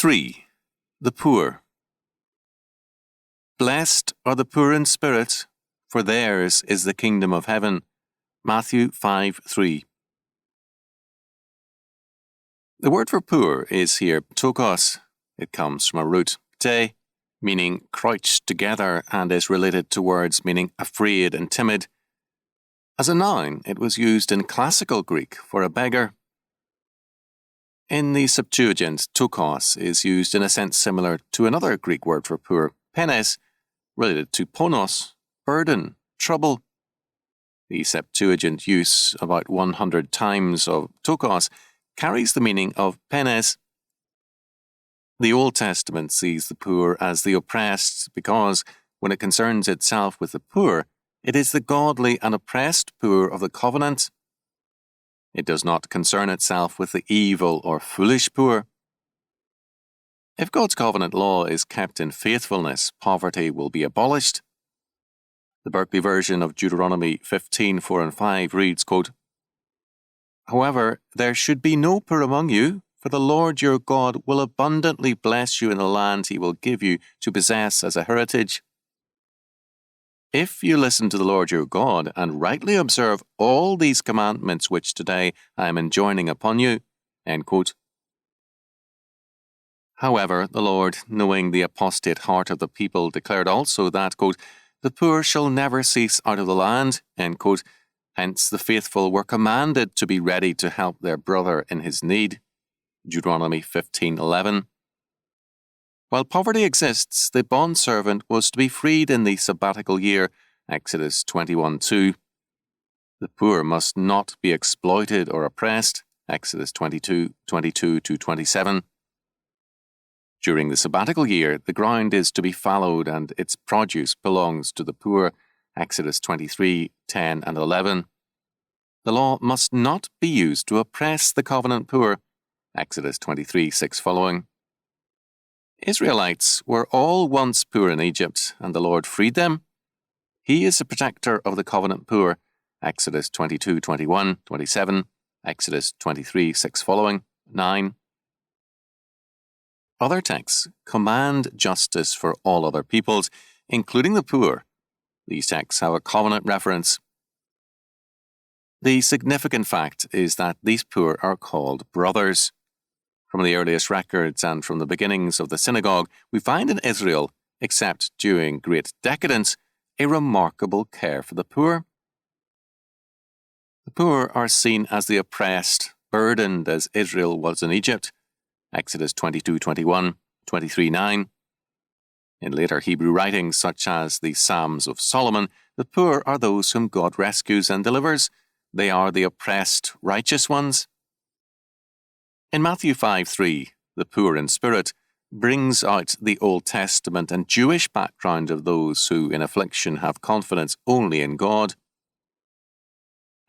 3. The poor. Blessed are the poor in spirit, for theirs is the kingdom of heaven. Matthew 5:3. The word for poor is here ptokos. It comes from a root pte, meaning crouched together, and is related to words meaning afraid and timid. As a noun, it was used in classical Greek for a beggar. In the Septuagint, ptokos is used in a sense similar to another Greek word for poor, penes, related to ponos, burden, trouble. The Septuagint use about 100 times of ptokos carries the meaning of penes. The Old Testament sees the poor as the oppressed because, when it concerns itself with the poor, it is the godly and oppressed poor of the covenant. It does not concern itself with the evil or foolish poor. If God's covenant law is kept in faithfulness, poverty will be abolished. The Berkeley version of Deuteronomy 15:4 and 5 reads, quote, "However, there should be no poor among you, for the Lord your God will abundantly bless you in the land he will give you to possess as a heritage. If you listen to the Lord your God and rightly observe all these commandments which today I am enjoining upon you." End quote. However, the Lord, knowing the apostate heart of the people, declared also that, quote, "The poor shall never cease out of the land." End quote. Hence the faithful were commanded to be ready to help their brother in his need. Deuteronomy 15:11. While poverty exists, the bondservant was to be freed in the sabbatical year, Exodus 21:2. The poor must not be exploited or oppressed, Exodus 22:22-27. During the sabbatical year, the ground is to be fallowed and its produce belongs to the poor, Exodus 23:10 and 11. The law must not be used to oppress the covenant poor, Exodus 23:6 following. Israelites were all once poor in Egypt, and the Lord freed them. He is the protector of the covenant poor, Exodus 22:21, 27, Exodus 23:6 following, 9. Other texts command justice for all other peoples, including the poor. These texts have a covenant reference. The significant fact is that these poor are called brothers. From the earliest records and from the beginnings of the synagogue, we find in Israel, except during great decadence, a remarkable care for the poor. The poor are seen as the oppressed, burdened as Israel was in Egypt, Exodus 22:21, 23:9. In later Hebrew writings, such as the Psalms of Solomon, the poor are those whom God rescues and delivers. They are the oppressed, righteous ones. In Matthew 5:3, the poor in spirit brings out the Old Testament and Jewish background of those who in affliction have confidence only in God.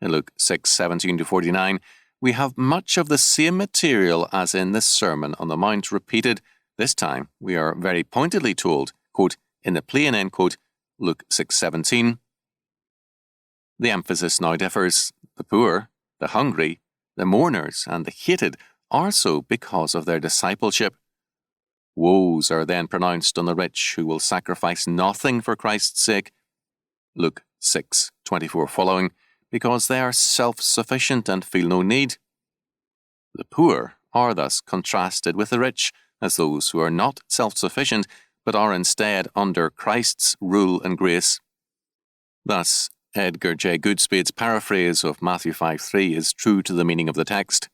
In Luke 6:17-49, we have much of the same material as in the Sermon on the Mount repeated. This time, we are very pointedly told, quote, "in the plain," end quote, Luke 6:17. The emphasis now differs. The poor, the hungry, the mourners, and the hated are so because of their discipleship. Woes are then pronounced on the rich who will sacrifice nothing for Christ's sake, Luke 6:24 following, because they are self-sufficient and feel no need. The poor are thus contrasted with the rich as those who are not self-sufficient but are instead under Christ's rule and grace. Thus, Edgar J. Goodspeed's paraphrase of Matthew 5:3 is true to the meaning of the text.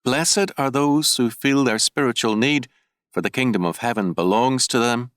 Blessed are those who feel their spiritual need, for the kingdom of heaven belongs to them.